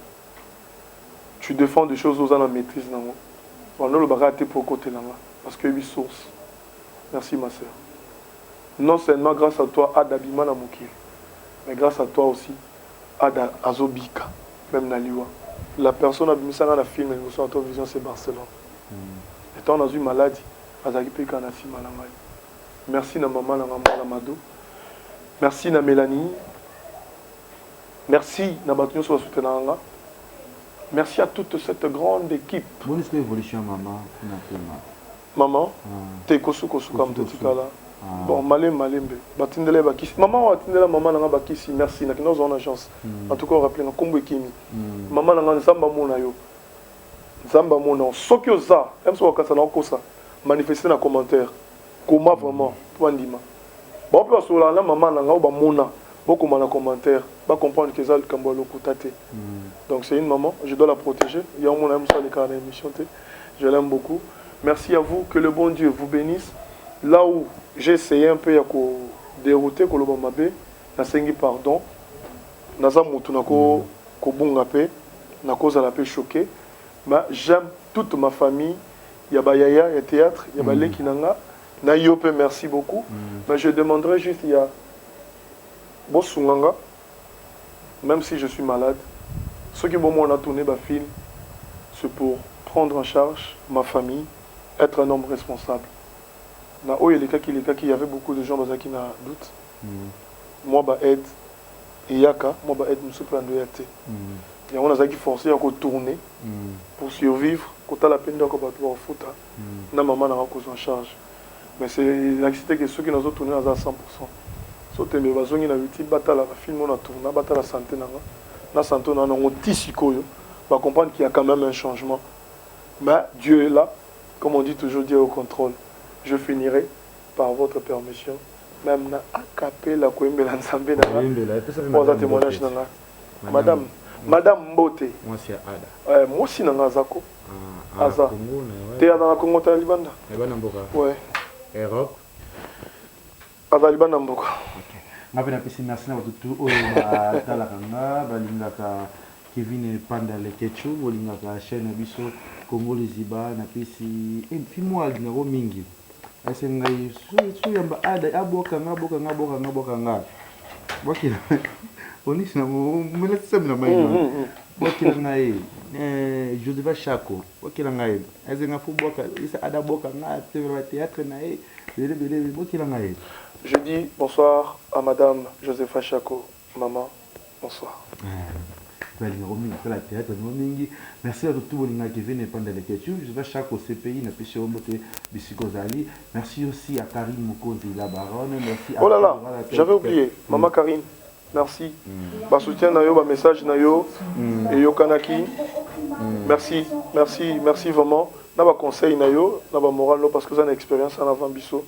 Tu défends des choses aux gens la maîtrise. On a le baraté pour côté là. Parce que 8 sources. Merci, ma sœur. Non seulement grâce à toi, Ada Bimana Moukil, mais grâce à toi aussi, Ada Azobika, même Naliwa. La personne a mis ça dans la film, et nous sommes en vision, c'est Barcelone. Et toi, on a eu une maladie. Merci à maman, à Mado. Merci à Mélanie. Merci à Batunyo sur la merci à toute cette grande équipe. Bonne évolution, maman. Maman, t'es kosu comme tu dis là. Bon, malembe. Batindele bakisi. Maman, batindela maman nanga bakisi. Merci. Na kino zona chance. En tout cas, rappelez na kombo ekimi. Maman nanga nzamba mona yo. Nzamba mona. Soki oza, même so wakasa na okosa. Manifester na commentaire. Comment vraiment pour ndima. Bon, puis sur la maman nanga ba mona. Beaucoup de commentaires, va comprendre que ça donc c'est une maman, je dois la protéger. Il y a mon âme sur les carnets émission, je l'aime beaucoup. Merci à vous, que le bon Dieu vous bénisse. Là où j'ai essayé un peu de dérouter Kolobamabe, na sengi pardon, naza mutu nako kobunga pe, nako za la pe choqué. Mais j'aime toute ma famille. Il y a Bayaya, il y a théâtre, il y a Balé Kinanga. Na yope, merci beaucoup. Mais je demanderai juste, il y a Bossunganga, même si je suis malade, ce qui on a tourné ma film, c'est pour prendre en charge ma famille, être un homme responsable. Il y avait beaucoup de gens qui n'ont doute. Moi, je aide. Et Yaka, moi, je aide. Il y a des gens qui forcé à tourner pour survivre. Quand la peine de pouvoir foutre, na maman n'a pas en charge. Mais c'est l'activité que ceux qui nous ont tourné à 100%. Sauter mes bazongi na viti batala la film on a tourné batala santé nanga. Na santé on a un tissu koyo. Va comprendre qu'il y a quand même un changement. Mais Dieu est là, comme on dit toujours, Dieu est au contrôle. Je finirai par votre permission. Même na akapé la koembe la nzambe na. Pour un témoignage nanga. Madame Mbote. Moi c'est Ada. Moi aussi nanga zako. Aza. T'es dans la Congo ta Libanda. Libanda mboka. Ouais. Europe. Aza Libanda mboka. Ngapi na pesi merci na watu oyo ba talakanga balingaka Kevin Panda le Ketchu bolingaka chaîne biso Congo Liziba na pesi fimo alingako mingi. Asengai su yamba Ada aboka nga. Bokila. Onisi na mo mela na maino. Bokila ngai Joseph Chako bokila ngai azenga fu boka isa Ada boka nga théâtre na bele bokila ngai. Je dis bonsoir à Madame Josepha Chako. Maman, bonsoir. Merci à tout le monde qui vient pendant les questions. Josepha Chako, CPI, na pêché au moté Bissikozali. Merci aussi à Karine Mokozi, la baronne. Merci à oh là là, j'avais oublié. Maman Karine, merci. Bah soutien na yo, bah message na yo. Et yo kanaki. Merci, merci, merci vraiment. Na ba conseil na yo, na ba moral parce que ça une expérience en avant biso.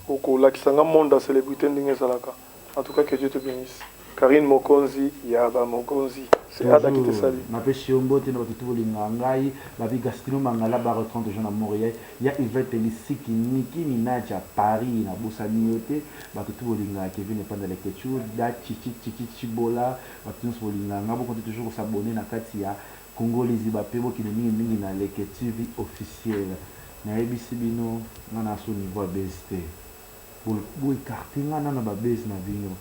Oko la kisanga monde célébrité ndinge salaka. En tout cas que Dieu te bénisse. Karine Mokonzi, Yaba Mokonzi. C'est Ada qui te salue. Na pesi ombote na tout bolinga ngai, la vie Gastino Mangala bar 30 jours à Montréal. Il y a Yvette Lisiki Niki Minaj à Paris na Bosaniote, ba tout bolinga qui vient pendant les questions, da chichi bola, ba tout bolinga ngabo compte toujours s'abonner na katia Congo Liziba pebo qui mingi na leke TV officiel. Na ebisi bino na so niveau BST. Pour écarter na ba base na bino.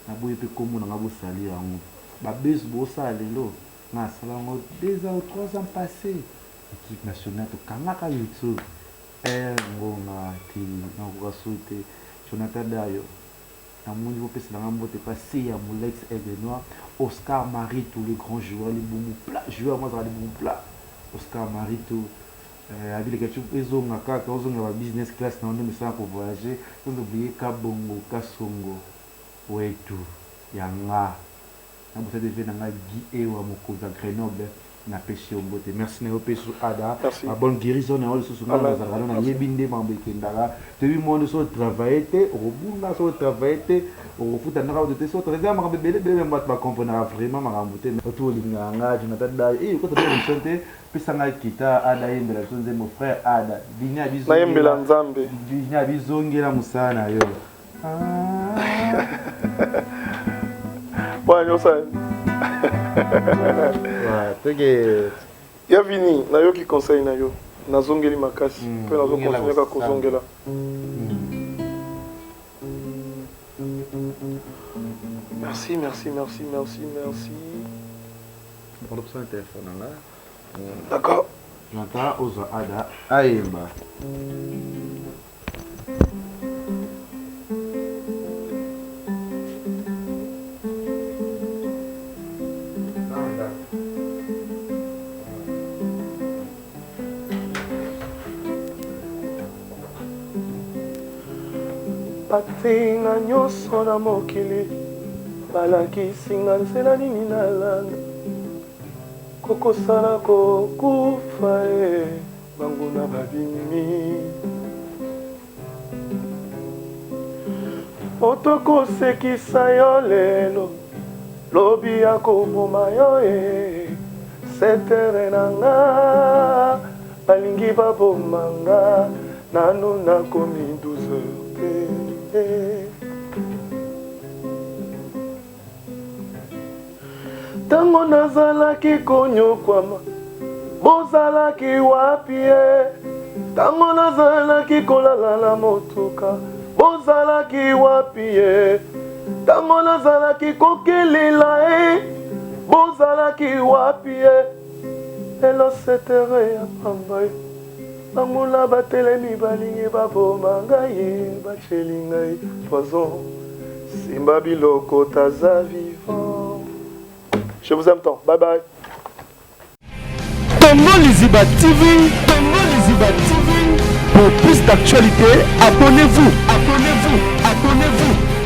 Na boye pe komo na ngabo salir yango. Ba base bo sa lelo na salango 2 ans ou 3 ans passés. Équipe nationale to kangaka YouTube. Ngonga ti na ko souhaiter Jonathan Dayo. Na mundi bo pesa na mbote passé ya Molex Aigle Noir. Oscar Marito, le grand joueur, les bons plats, joueur moi les bons plats. Oscar Marito, avec les questions, ils ont un business class, non, mais ça pour voyager, ils ont oublié Kabongo, Kasongo, ouais tout, Yanga, on peut faire des gens qui sont à Grenoble. Na pêché au beauté. Merci na opé sur Ada. La bonne guérison na aussi sur na zalala na yebinde mambe kendala. Depuis moi nous so travailler au bout na so travailler au futa na de so travailler ma bébé bébé mbat ba comprendre vraiment ma rambuté tout linganga Jonathan Dayo ko to bien chanter pisa na kita Ada yembela sonze mon frère Ada binya bizo na yembela nzambe binya bizongela musana yo Bon, yo ça. Ya vini na yo qui conseille na yo na zongeli makasi pe na zo continuer ka kozongela merci pour le téléphone là d'accord j'entends aux Ada aimba batinga nyonso na mokili balakisinga nzela nini nalanda kokosala kokufa banguna babimi otokosekisa yo lelo lobi ya koboma yo setere nanga balingi babomanga nanu nakomi 12 heures tango nazalaki konyokwama bozalaki wapi tango nazalaki kolala na motuka bozalaki wapi tango nazalaki kokelela bozalaki wapi elo setere ya pamba bangula batelemi balingi baboma ngai bacheli ngai poison simba biloko taza vivant. Je vous aime tant. Bye bye. Congo Liziba TV. Pour plus d'actualité, abonnez-vous, abonnez-vous, abonnez-vous.